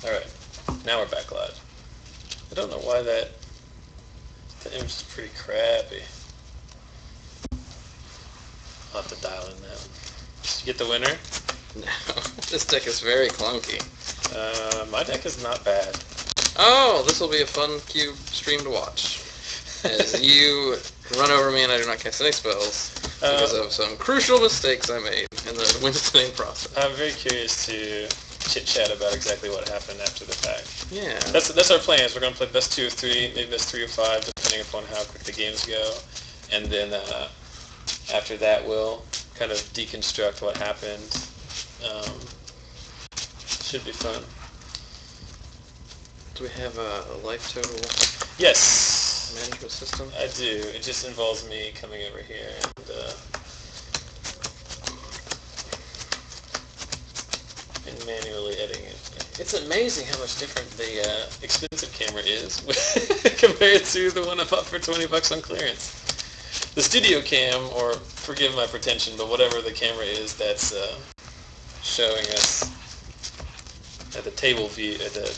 Alright, now we're back live. I don't know why the image is pretty crappy. I'll have to dial in that one. Did you get the winner? No, this deck is very clunky. My deck is not bad. Oh, this will be a fun cube stream to watch. As you run over me and I do not cast any spells because of some crucial mistakes I made in the Winston process. I'm very curious to chit-chat about exactly what happened after the fact. Yeah. That's our plan. Is we're going to play best 2 of 3, maybe best 3 of 5, depending upon how quick the games go. And then after that, we'll kind of deconstruct what happened. Should be fun. Do we have a life total Yes, management system? I do. It just involves me coming over here and manually editing it. It's amazing how much different the expensive camera is compared to the one I bought for $20 on clearance. The studio cam, or forgive my pretension, but whatever the camera is that's showing us at the table view, at the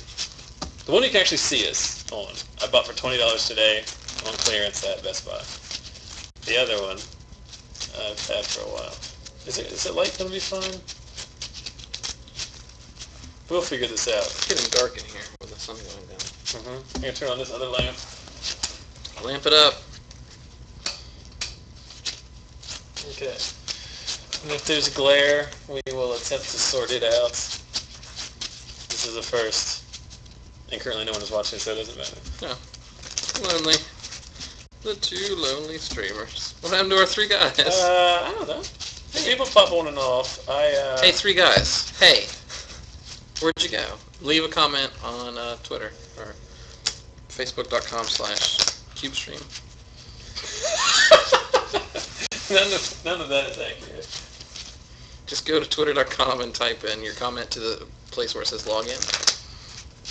one you can actually see us on, I bought for $20 today on clearance at Best Buy. The other one I've had for a while. Is the light going to be fine? We'll figure this out. It's getting dark in here with the sun going down. I'm going to turn on this other lamp. Lamp it up. Okay. And if there's glare, we will attempt to sort it out. This is a first. And currently no one is watching, so it doesn't matter. No. Lonely. The two lonely streamers. What happened to our three guys? I don't know. People pop on and off. Hey, three guys. Hey. Where'd you go? Leave a comment on Twitter or facebook.com/cubestream. None of that is accurate. Just go to twitter.com and type in your comment to the place where it says login.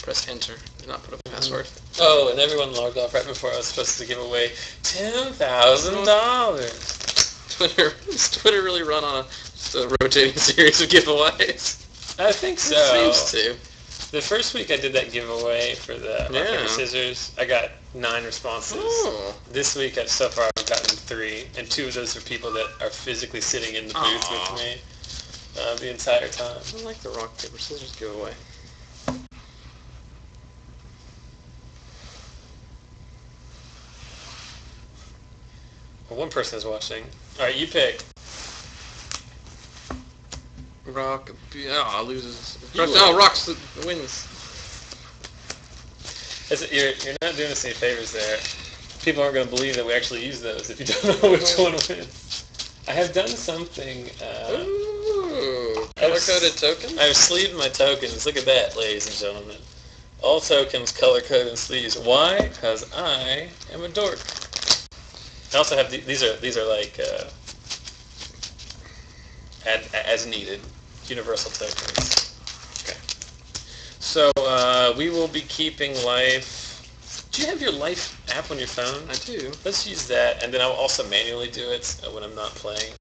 Press enter. Do not put a password. Oh, and everyone logged off right before I was supposed to give away $10,000. Does Twitter really run on just a rotating series of giveaways? I think so. It seems to. The first week I did that giveaway for the rock, paper, scissors, I got 9 responses. Oh. This week, so far, I've gotten 3, and 2 of those are people that are physically sitting in the booth with me the entire time. I like the rock, paper, scissors giveaway. Well, one person is watching. All right, you pick. Rock, loses. No, Rocks wins. You're not doing us any favors there. People aren't going to believe that we actually use those if you don't know which one wins. I have done something. Ooh, color-coded tokens? I've sleeved my tokens. Look at that, ladies and gentlemen. All tokens color-coded in sleeves. Why? Because I am a dork. I also have these are like as needed universal tokens. Okay. So we will be keeping life. Do you have your life app on your phone? I do. Let's use that, and then I'll also manually do it when I'm not playing.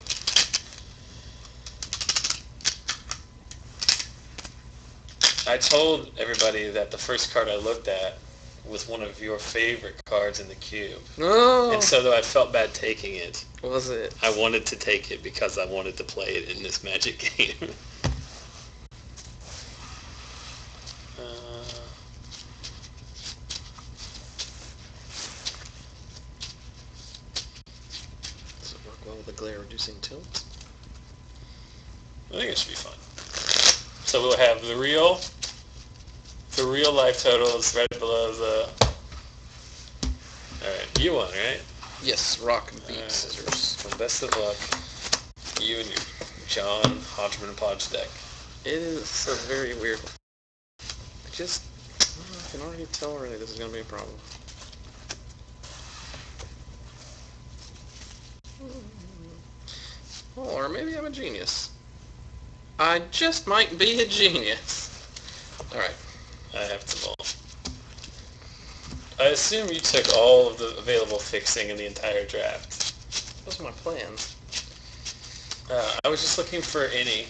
I told everybody that the first card I looked at was one of your favorite cards in the cube. Oh. And so though I felt bad taking it, was it? I wanted to take it because I wanted to play it in this Magic game. Does it work well with the glare reducing tilt? I think it should be fun. So we'll have the real life totals right below the... Alright, you won, right? Yes, rock and beat scissors. Well, best of luck. You and your John Hodgman Podge deck. It is a very I can already tell already this is going to be a problem. Or maybe I'm a genius. I just might be a genius. Alright. I have them all. I assume you took all of the available fixing in the entire draft. Those are my plans. I was just looking for any.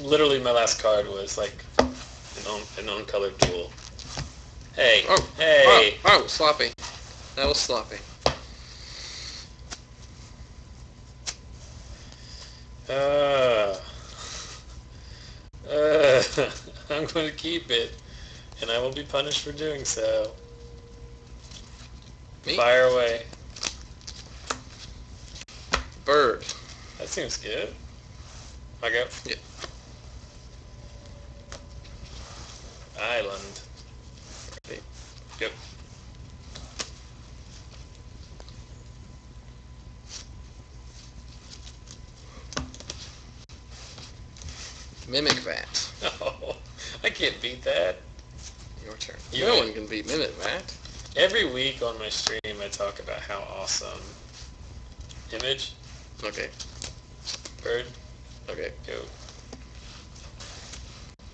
Literally, my last card was like an an uncolored duel. Hey, Oh, hey. oh, sloppy. That was sloppy. I'm going to keep it, and I will be punished for doing so. Me? Fire away. Bird. That seems good. I go. Yeah. Island. Ready? Yep. Mimic Vat. Oh, I can't beat that. Your turn. You No win. one can beat Mimic Vat. Every week on my stream, I talk about how awesome image, Okay. bird, Okay. go.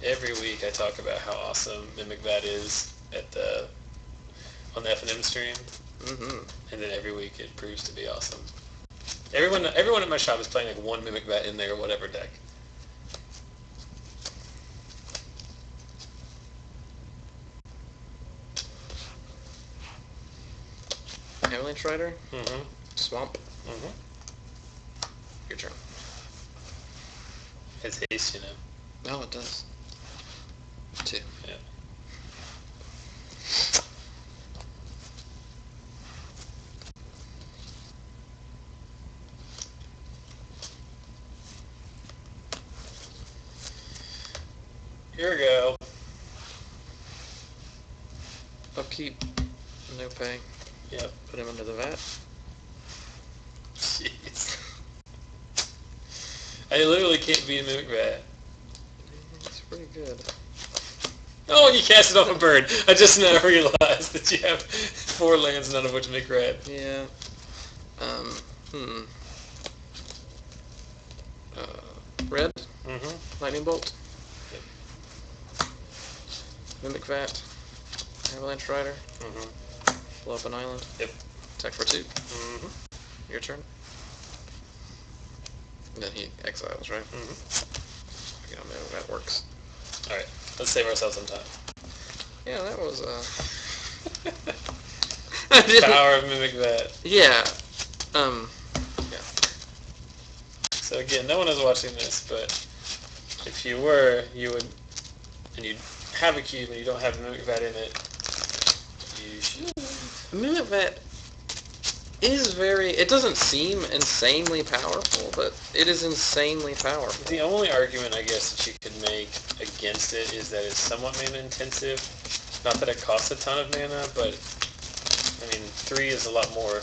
Every week I talk about how awesome Mimic Vat is on the F&M stream, Mm-hmm. and then every week it proves to be awesome. Everyone at my shop is playing like one Mimic Vat in their whatever deck. Avalanche Rider. Mm-hmm. Swamp. Mm-hmm. Your turn. It's haste, you know. No, it does. 2. Yeah. Here we go. Upkeep. No pay. Yep. Put him under the vat. Jeez. I literally can't beat a Mimic Vat. It's pretty good. Oh, and you cast it off a bird. I just now realized that you have 4 lands, none of which make red. Yeah. Red. Mm-hmm. Lightning Bolt. Yep. Mimic Vat. Avalanche Rider. Mm-hmm. Blow up an island. Yep. Attack for 2. Mm-hmm. Your turn. And then he exiles, right? Mm-hmm. You don't know if that works. All right. Let's save ourselves some time. Yeah, that was, Power of Mimic Vat. Yeah. So again, no one is watching this, but if you were, you would, and you have a cube and you don't have Mimic Vat in it, you should. Mimic Vat is it doesn't seem insanely powerful, but it is insanely powerful. The only argument, I guess, that you could make against it is that it's somewhat mana intensive. Not that it costs a ton of mana, but, I mean, 3 is a lot more.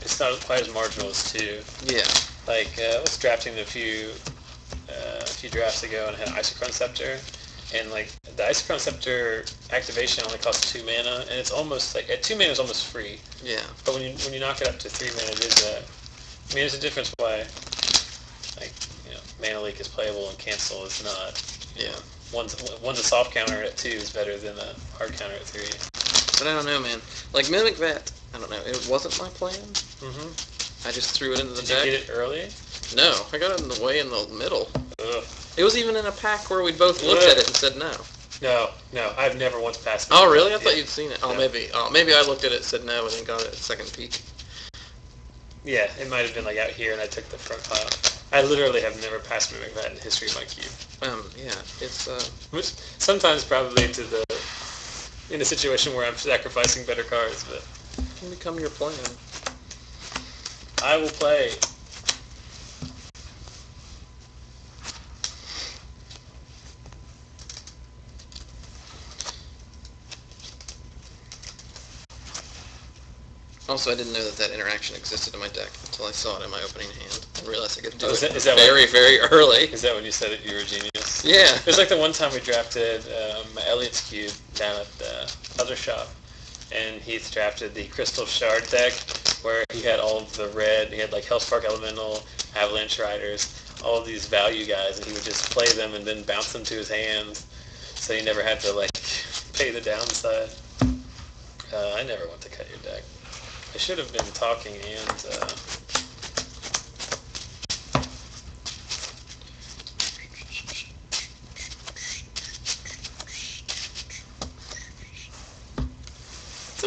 It's not quite as marginal as 2. Yeah. Like, I was drafting a few drafts ago and had Isochron Scepter, and like the Isochron Scepter activation only costs 2 mana, and it's almost like at 2 mana is almost free. Yeah. But when you knock it up to 3 mana, it is there's a difference why like Mana Leak is playable and Cancel is not. Yeah. One's a soft counter at 2 is better than a hard counter at 3. But I don't know, man. Like Mimic Vat, I don't know. It wasn't my plan. Mm-hmm. I just threw it into the Did deck. you get it early? No, I got it in the way in the middle. Ugh. It was even in a pack where we both looked at it and said no. No, I've never once passed. Oh, really? I thought you'd seen it. Oh, No. maybe I looked at it, said no, and then got it at second peek. Yeah, it might have been like out here, and I took the front pile. I literally have never passed Mimic Vat in the history of my cube. Yeah, it's Which sometimes probably in a situation where I'm sacrificing better cards, but it can become your plan. I will play. Also, I didn't know that interaction existed in my deck until I saw it in my opening hand and realized I could do Is it that very early. Is that when you said that you were a genius? Yeah. It was like the one time we drafted my Elliot's Cube down at the other shop, and Heath drafted the Crystal Shard deck, where he had all of the red, he had like Hellspark Elemental, Avalanche Riders, all of these value guys, and he would just play them and then bounce them to his hands, so he never had to like pay the downside. I never want to cut your deck. I should have been talking and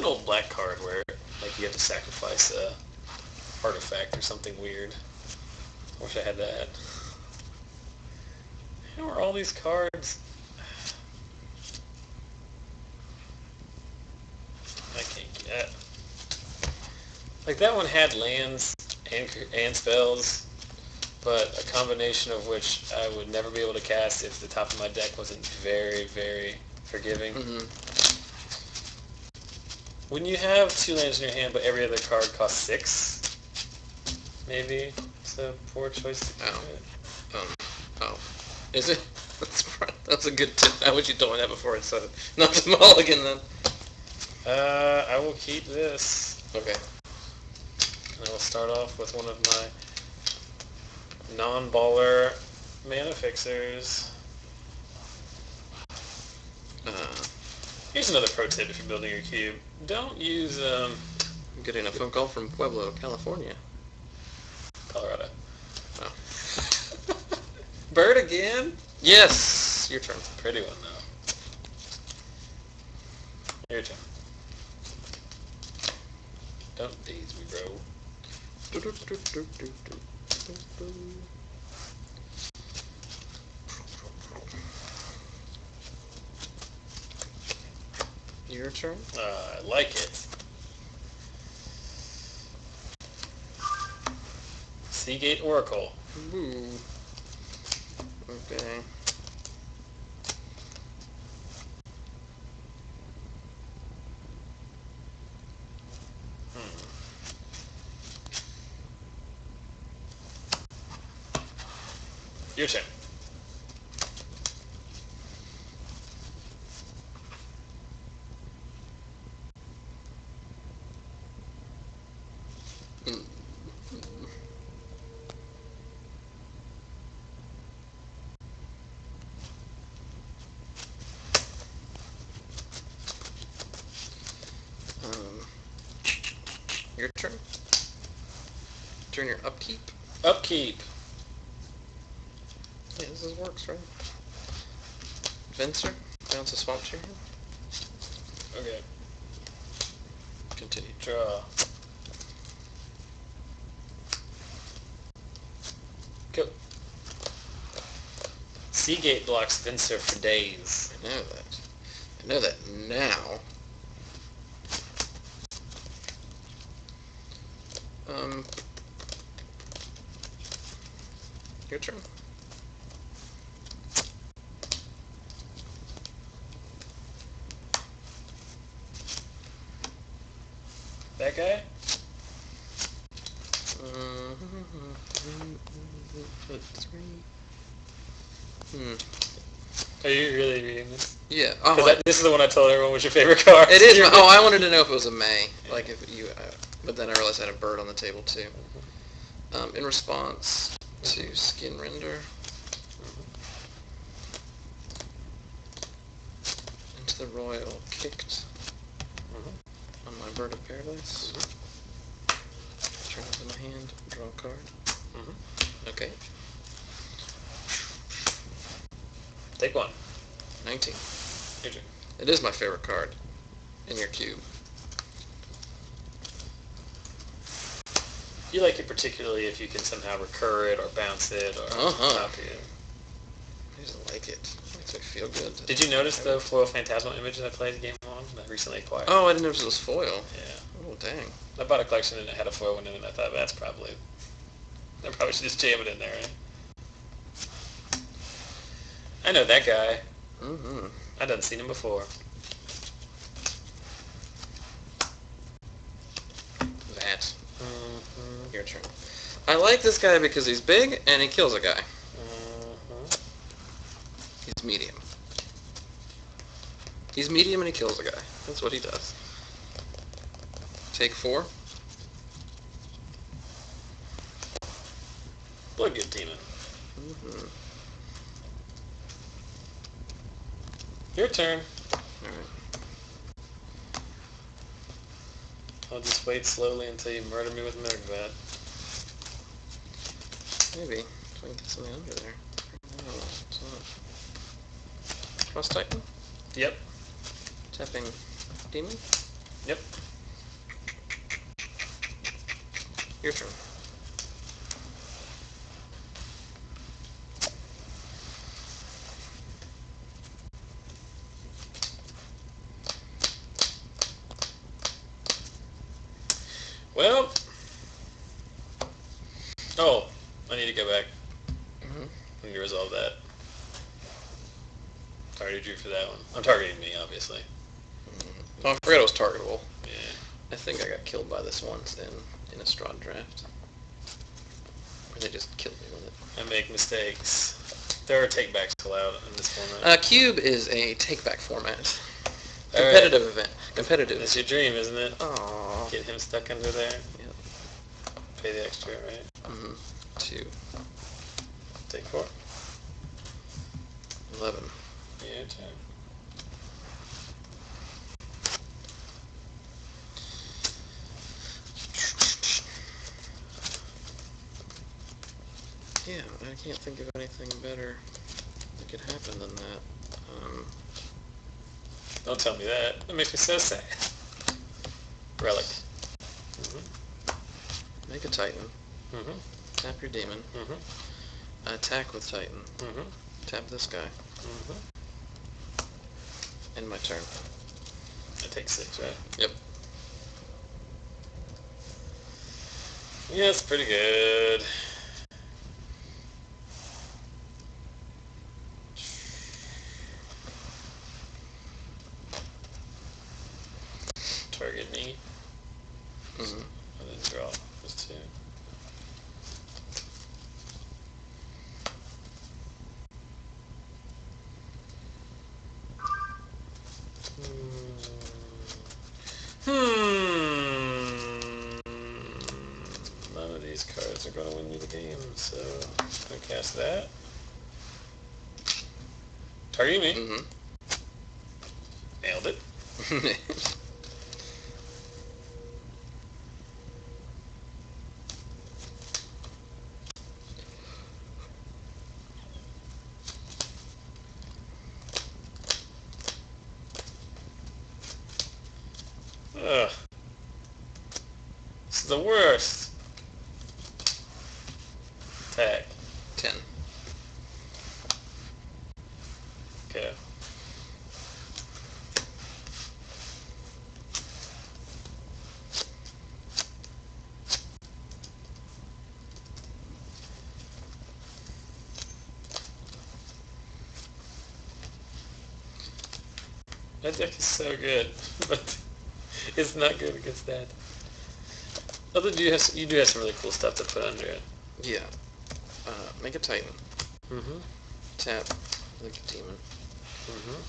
old black card where like you have to sacrifice a artifact or something weird. I wish I had that. How are all these cards? I can't get. Like that one had lands and spells, but a combination of which I would never be able to cast if the top of my deck wasn't very, very forgiving. Mm-hmm. When you have 2 lands in your hand, but every other card costs 6, maybe it's a poor choice to keep it. Oh. Is it? That's a good tip. I wish you told me that before I said it. Not the mulligan then. I will keep this. Okay. And I will start off with one of my non-baller mana fixers. Here's another pro tip if you're building your cube. Don't use, I'm getting a phone call from Pueblo, California. Colorado. Oh. Bird again? Yes! Your turn. Pretty one, though. Your turn. Don't daze me, bro. Your turn? I like it. Seagate Oracle. Ooh. Okay. Your turn. Your turn? Turn your upkeep? Upkeep. Yeah, this works, right? Venser? Bounce a swamp to your hand? Okay. Continue. Draw. Go. Seagate blocks Venser for days. I know that. I know that now. Your turn. That guy? Put 3. Are you really reading this? Yeah. This is the one I told everyone was your favorite card. It is. I wanted to know if it was a May. Like if you. But then I realized I had a bird on the table too. In response to Skin Render. Into the Royal kicked on my Bird of Paradise. Turn it in my hand. Draw a card. Okay. Take one. 19. Your turn. It is my favorite card in your cube. You like it particularly if you can somehow recur it or bounce it or copy it. I just like it. It makes me feel good. Did you notice the foil Phantasmal image that I played Game 1 that I recently acquired? Oh, I didn't notice it was foil. Yeah. Oh, dang. I bought a collection and it had a foil one in it and I thought, I probably should just jam it in there, right? I know that guy. I done seen him before. That. Your turn. I like this guy because he's big and he kills a guy. He's medium. He's medium and he kills a guy. That's what he does. Take 4. Bloodgood Demon. Your turn. Alright. I'll just wait slowly until you murder me with Murdervat. Maybe. If I can get something under there. No, it's not. Cross Titan? Yep. Tapping Demon? Yep. Your turn. Well. Oh, I need to go back. I need to resolve that. I already drew for that one. I'm targeting me, obviously. Oh, I forgot it was targetable. Yeah. I think I got killed by this once in a straw draft. Or they just killed me with it. I make mistakes. There are takebacks allowed in this format. Cube is a take-back format. All Competitive right. event. Competitive. That's your dream, isn't it? Aww. Get him stuck under there. Yep. Pay the extra, right? 2. Take 4. 11. Yeah, turn. Yeah, I can't think of anything better that could happen than that. Don't tell me that. That makes me so sad. Relic. Make a Titan. Mm-hmm. Tap your demon. Mm-hmm. Attack with Titan. Mm-hmm. Tap this guy. Mm-hmm. End my turn. I take 6, right? Yep. Yeah, it's pretty good. Target me. Mm-hmm. And then draw. Just 2. None of these cards are going to win me the game, so I'm going to cast that. Target me. Mm-hmm. Nailed it. Ugh. This is the worst. Attack. 10. Okay. That deck is so good, but it's not good against that. Although you do have some really cool stuff to put under it. Yeah. Make a Titan. Mm-hmm. Tap the demon. Mm-hmm.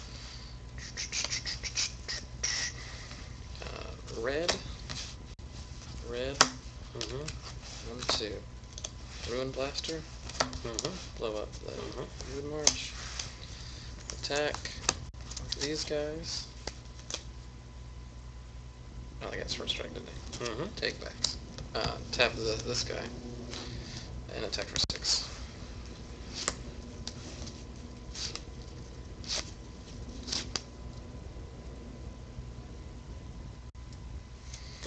Red. Red. Mm-hmm. 1, 2. Ruin Blaster. Mm-hmm. Blow up the Wood March. Attack these guys. Oh, I got first strike, didn't I? Mm-hmm. Take backs. Tap this guy. And attack for 6.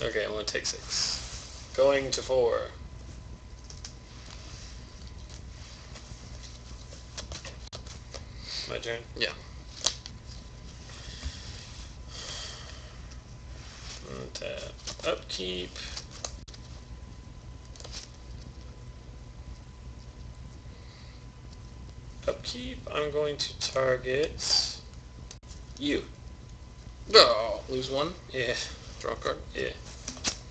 Okay, I'm going to take 6. Going to 4. My turn? Yeah. Tap. Upkeep. Upkeep, I'm going to target you. Oh, lose 1. Yeah. Draw a card. Yeah.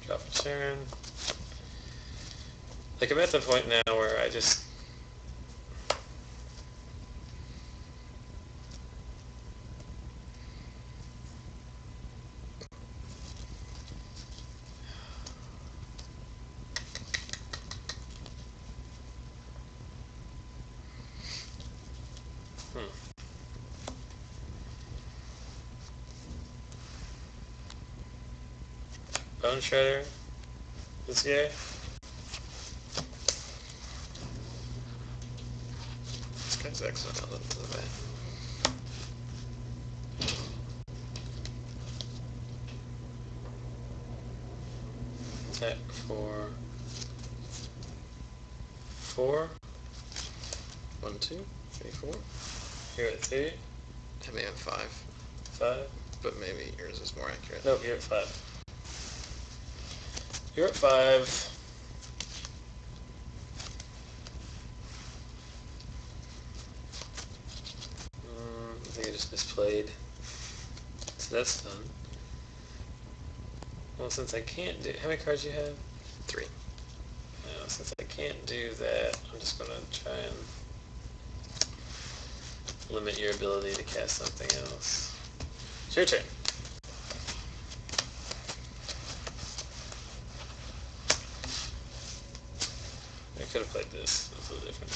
Drop a turn. Like, I'm at the point now where I just... Bone Shredder. This guy. This guy's excellent. I love the bat. Attack for 4. 1, 2, 3, 4. You're at 3. I may have 5. 5. But maybe yours is more accurate. Nope, you're at 5. You're at 5. I think I just misplayed. So that's done. Well, since I can't do... How many cards do you have? 3. No, since I can't do that, I'm just going to try and limit your ability to cast something else. It's your turn. I could have played this. It's a little different.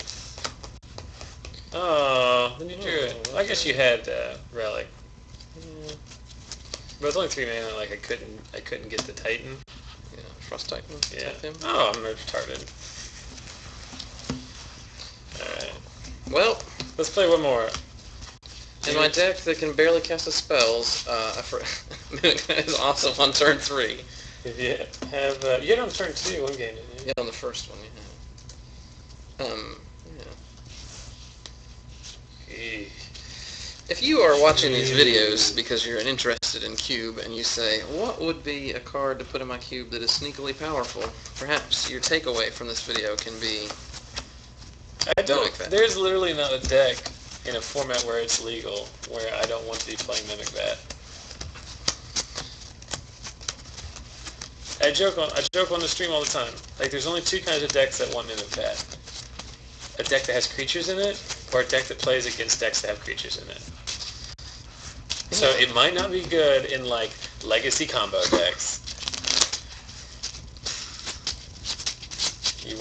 Oh, then you drew it. Well, I guess you had Relic. Yeah. But it's only 3 mana. Like I couldn't get the Titan. Yeah, Frost Titan. Yeah. Him. Oh, I'm retarded. All right. Well, let's play one more. In my deck that can barely cast its spells, Mimic is awesome on turn 3. If you have, you had on turn 2 one game, didn't you? Yeah, on the first one, yeah. Yeah. If you are watching these videos because you're interested in Cube and you say, what would be a card to put in my Cube that is sneakily powerful, perhaps your takeaway from this video can be... There's literally not a deck in a format where it's legal where I don't want to be playing Mimic Bat. I joke on the stream all the time. Like, there's only 2 kinds of decks that want Mimic Bat. A deck that has creatures in it, or a deck that plays against decks that have creatures in it. So it might not be good in, like, legacy combo decks. You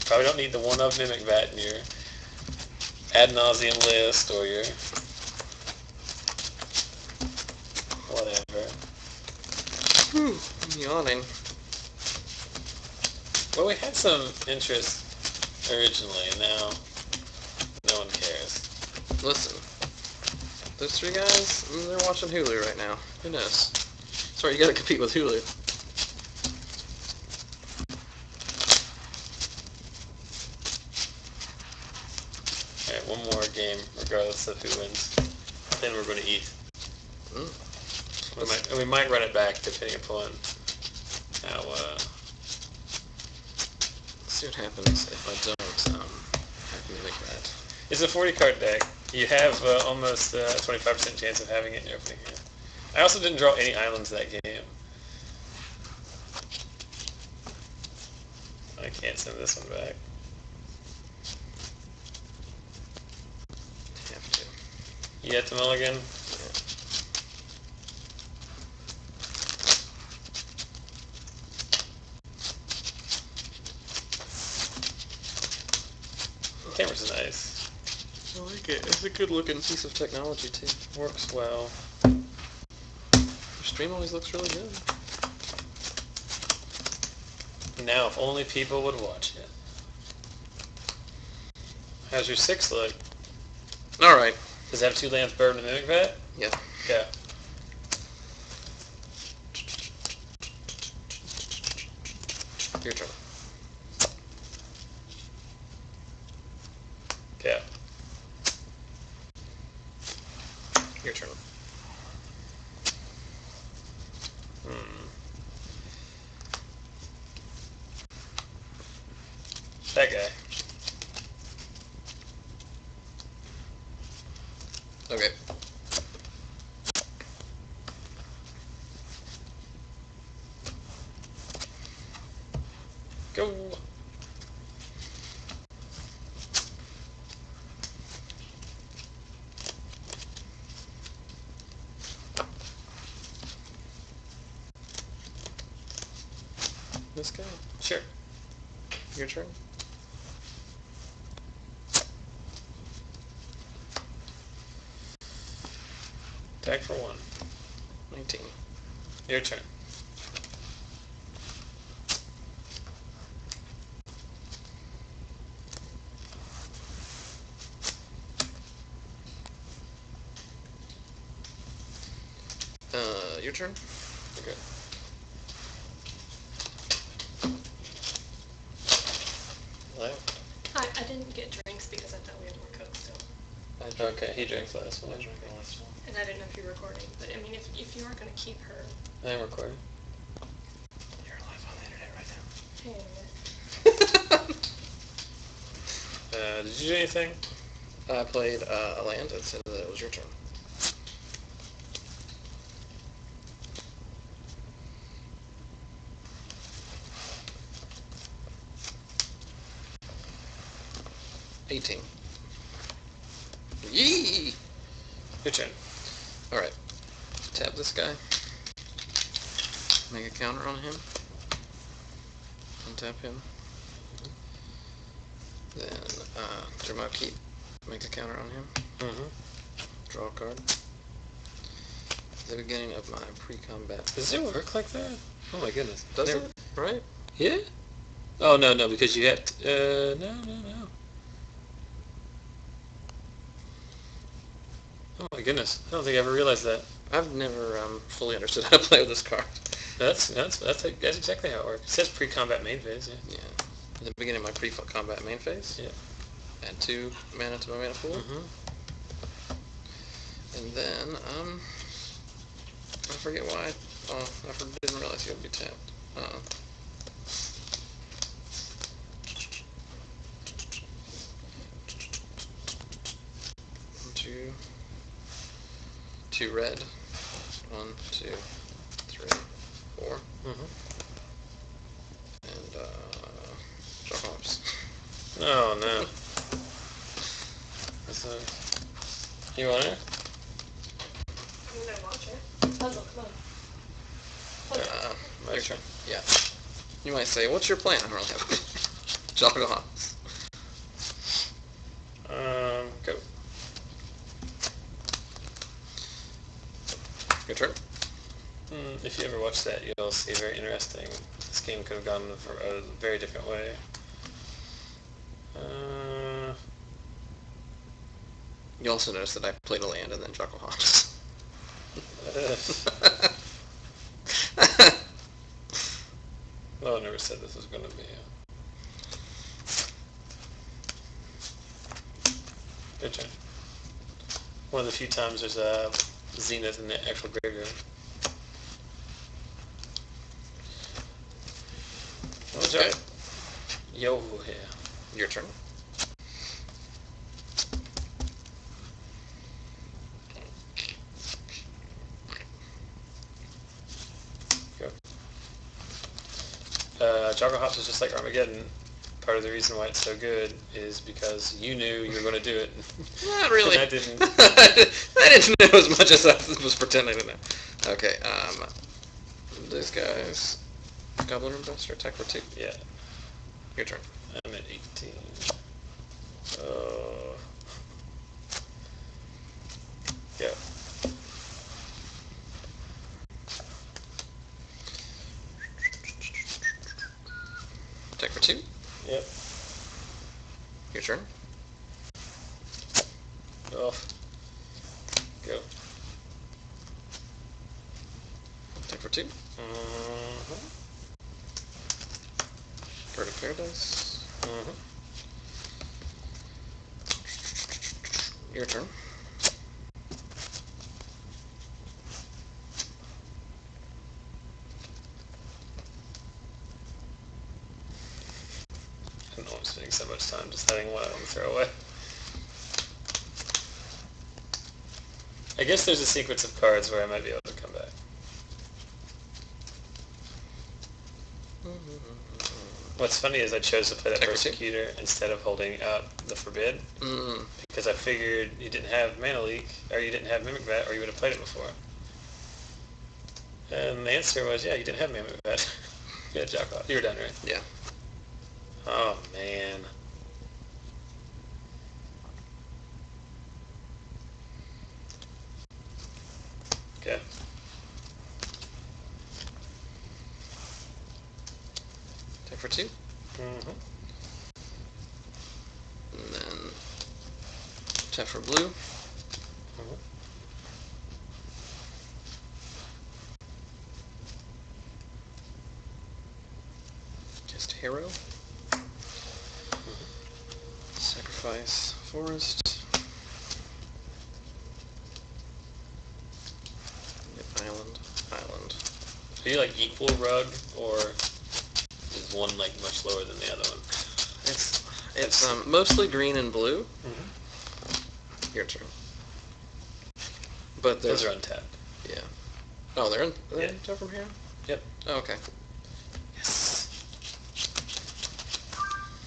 probably don't need the 1-of Mimic Bat in your ad nauseum list, or your whatever. Whew, I'm yawning. Well, we had some interest originally, and now no one cares. Listen, those 3 guys, they're watching Hulu right now. Who knows? Sorry, you gotta compete with Hulu. Alright, one more game, regardless of who wins. Then we're going to eat. We might run it back, depending upon how... Let's see what happens if I don't have Mimic Bat. It's a 40-card deck. You have almost a 25% chance of having it in your opening hand. I also didn't draw any islands that game. I can't send this one back. Have to. You have to mulligan? Yeah. The camera's nice. I like it. It's a good looking piece of technology too. Works well. Your stream always looks really good. Now, if only people would watch it. How's your 6 look? Alright. Does it have 2 lands bird and a Mimic Bat? Yeah. Yeah. Your turn. Yeah. Your turn. That guy. Okay. Go. This guy. Sure. Your turn. Attack for 1. 19. Your turn. Your turn. You're good. I didn't get drinks because I thought we had more Coke still. Okay, he drank last one. I drank the last one. And I didn't know if you were recording. But I mean, if you aren't going to keep her... I'm recording. You're live on the internet right now. Hey. Did you do anything? I played a land and said that it was your turn. $18. Yee! Your turn. Alright. Tap this guy. Make a counter on him. Untap him. Then, through my keep. Make a counter on him. Mm-hmm. Draw a card. The beginning of my pre-combat. Does it work like that? Oh my goodness. Does it? Right? Yeah? Oh, no, because you had... no. Oh my goodness. I don't think I ever realized that. I've never fully understood how to play with this card. That's exactly how it works. It says pre-combat main phase, yeah. Yeah. At the beginning of my pre-combat main phase. Yeah. Add 2 mana to my mana pool. Mm-hmm. And then, I forget why. Didn't realize he would be tapped. 2 red. 1, 2, 3, 4. Mm-hmm. And, draw hops. Oh, no. So, you want it? I'm going to watch it. Puzzle, come on. Puzzle. Your turn. Yeah. You might say, what's your plan? I don't really have a plan. Jocko hops. Go. Your turn. If you ever watch that, you'll see very interesting. This game could have gone a very different way. You also notice that I played a land and then Jocko hops. Well, I never said this was going to be Good turn. One of the few times there's a zenith in the actual graveyard. Okay. Yo, yeah. Your turn. Go. Jogger Hops is just like Armageddon. Part of the reason why it's so good is because you knew you were going to do it. Not really. And I didn't. I didn't know as much as I was pretending to know. Okay, these guys. Goblin Investor, attack for 2. Yeah. Your turn. I'm at 18. Oh. Go. Attack for 2. Yep. Your turn. Off. Go. Attack for 2. Mm-hmm. Bird of Paradise. Mm-hmm. Your turn. I know I'm spending so much time deciding what I want to throw away. I guess there's a sequence of cards where I might be able to come back. What's funny is I chose to play that Persecutor instead of holding out the Forbid, because I figured you didn't have Mana Leak, or you didn't have Mimic Vat, or you would have played it before. And the answer was, yeah, you didn't have Mimic Vat. You had Jock Off. You were done, right? Yeah. Oh, man. Okay. Attack for 2. Mm-hmm. And then tap for blue. Mm-hmm. Just Hero. Sacrifice. Forest. Island. Island. Are you like equal rug, or is one like much lower than the other one? It's mostly green and blue. Mm-hmm. Your turn. But those are untapped. Yeah. Oh, they're yeah. untapped from here? Yep. Oh, okay. Yes.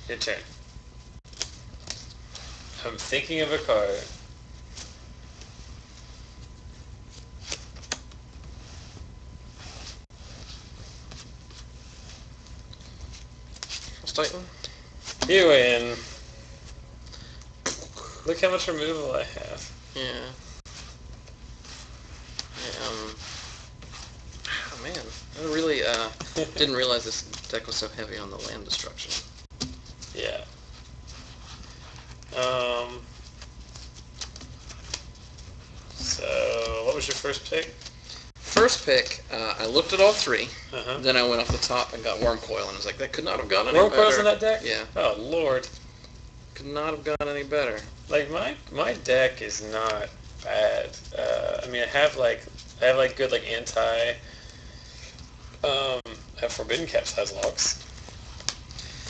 Your turn. I'm thinking of a card. Frost Titan? You win. Look how much removal I have. Yeah. Oh man, I really didn't realize this deck was so heavy on the land destruction. Yeah. So, what was your first pick? First pick, I looked at all three. Uh-huh. Then I went off the top and got Worm Coil, and I was like, that could not have gone any better. Worm Coil's in that deck? Yeah. Oh, Lord. Could not have gone any better. Like, my deck is not bad. I mean, I have good, like, anti... I have Forbidden Capsize locks.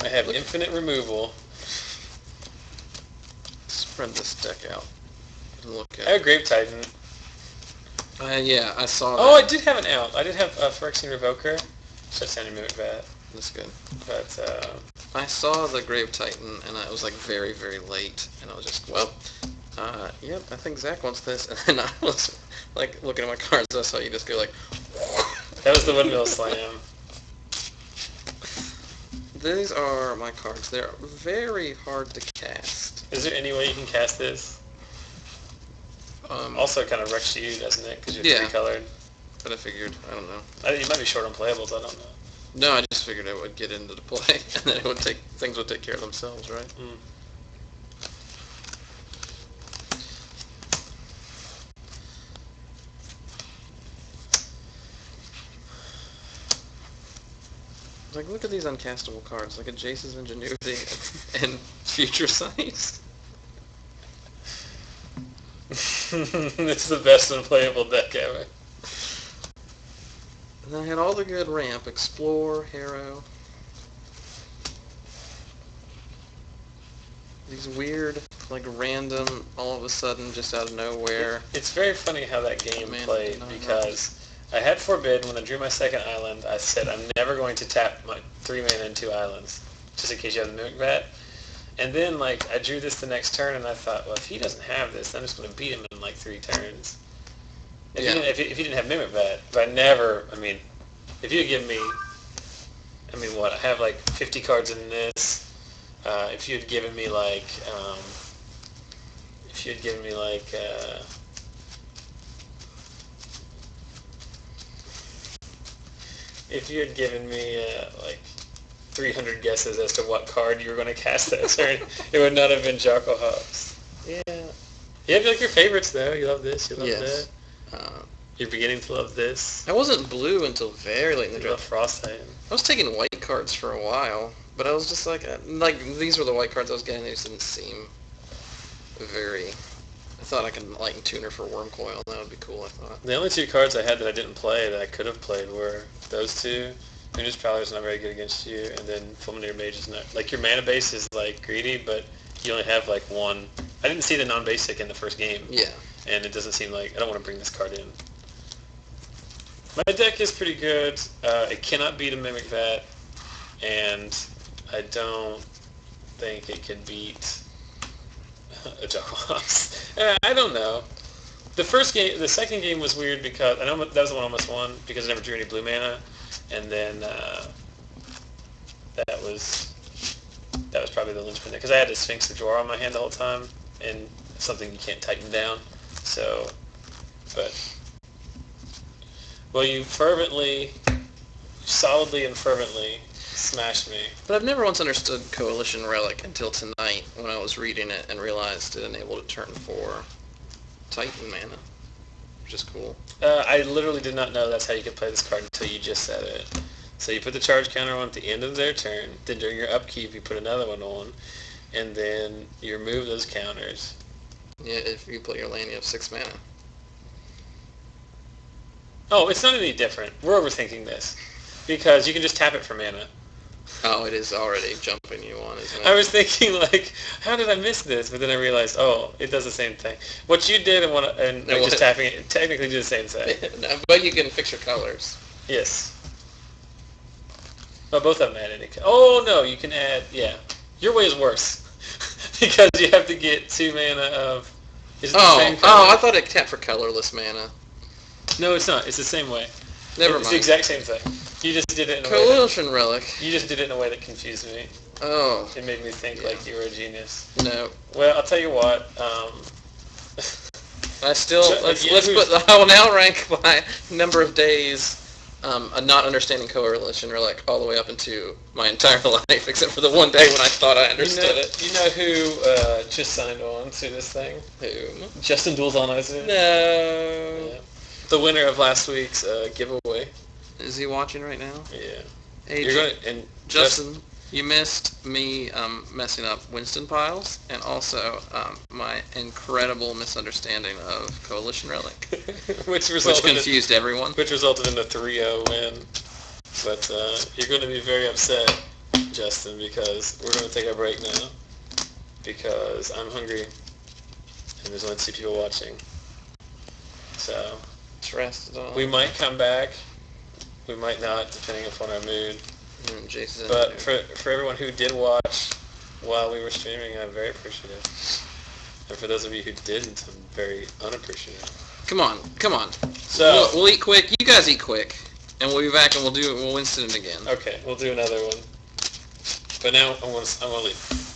I have infinite removal. Spread this deck out and look at I have Grave Titan. Yeah, I saw that. Oh, I did have an out. I did have Phyrexian Revoker. Shut down your Mimic Bat. That's good. But, I saw the Grave Titan, and it was like very, very late, and I was just, well, yep, I think Zach wants this, and then I was like looking at my cards, I saw you just go like, that was the Windmill Slam. These are my cards. They're very hard to cast. Is there any way you can cast this? Also kind of wrecks you, doesn't it? Because you're three-colored. But I figured, I don't know. You might be short on playables, I don't know. No, I just figured it would get into the play, and then things would take care of themselves, right? Mm. Like, look at these uncastable cards. Look at Jace's Ingenuity and Future Sight. It's the best unplayable deck ever. And then I had all the good ramp. Explore, Harrow. These weird, like, random, all of a sudden, just out of nowhere. It's very funny how that game played, because I had Forbid. When I drew my second island, I said I'm never going to tap my 3 mana and 2 islands, just in case you have the Mimic Bat. And then, like, I drew this the next turn, and I thought, well, if he doesn't have this, I'm just going to beat him in, like, 3 turns. If he didn't have Mimic Bat, if you had given me, I have, like, 50 cards in this. If you had given me, like, like 300 guesses as to what card you were going to cast that turn, it would not have been Jocko Hobbs. Yeah. You have like your favorites though. You love this. You love that. You're beginning to love this. I wasn't blue until very late in the You draft. love Frost Titan. I was taking white cards for a while, but I was just like these were the white cards I was getting. They just didn't seem very. I thought I could Light and Tuner for Worm Coil. That would be cool. I thought. The only 2 cards I had that I didn't play that I could have played were those 2. Moon's Prowler is not very good against you, and then Fulminator Mage is not. Like, your mana base is, like, greedy, but you only have, like, 1. I didn't see the non-basic in the first game. Yeah. And it doesn't seem like... I don't want to bring this card in. My deck is pretty good. It cannot beat a Mimic Vat, and I don't think it can beat a Jawbox. I don't know. The second game was weird because... I know that was the one I almost won, because I never drew any blue mana. And then that was probably the linchpin there, because I had a Sphinx of Jor on my hand the whole time, and something you can't tighten down. So, you solidly and fervently smashed me. But I've never once understood Coalition Relic until tonight when I was reading it and realized it enabled a turn 4 Titan mana, which is cool. I literally did not know that's how you could play this card until you just said it. So you put the charge counter on at the end of their turn, then during your upkeep you put another one on, and then you remove those counters. Yeah, if you play your land, you have 6 mana. Oh, it's not any different. We're overthinking this. Because you can just tap it for mana. Oh, it is already jumping you on, isn't it? I was thinking, like, how did I miss this? But then I realized, oh, it does the same thing. What you did and like, just tapping it technically do the same thing. No, but you can fix your colors. Yes. But both of them add any. Oh, no, you can add, yeah. Your way is worse. Because you have to get 2 mana of... Is it the same color? I thought it tapped for colorless mana. No, it's not. It's the same way. Never mind. It's the exact same thing. You just did it in a way Coalition Relic. you just did it in a way that confused me. Oh. It made me think like you were a genius. No. Well, I'll tell you what. I still So, let's yeah, put. I will now rank by number of days. Not understanding Coalition Relic all the way up into my entire life, except for the one day when I thought I understood it. You know who just signed on to this thing? Whom? Justin Dulzano. No. Yeah. The winner of last week's giveaway. Is he watching right now? Yeah. Hey, You're going and Justin, you missed me messing up Winston Piles, and also my incredible misunderstanding of Coalition Relic, which which confused everyone. Which resulted in a 3-0 win. But you're going to be very upset, Justin, because we're going to take a break now. Because I'm hungry, and there's only 2 people watching. So we might come back. We might not, depending upon our mood. Jason. But for everyone who did watch while we were streaming, I'm very appreciative. And for those of you who didn't, I'm very unappreciative. Come on. So We'll eat quick. You guys eat quick, and we'll be back and we'll Winston it again. Okay, we'll do another one. But now I'm gonna leave.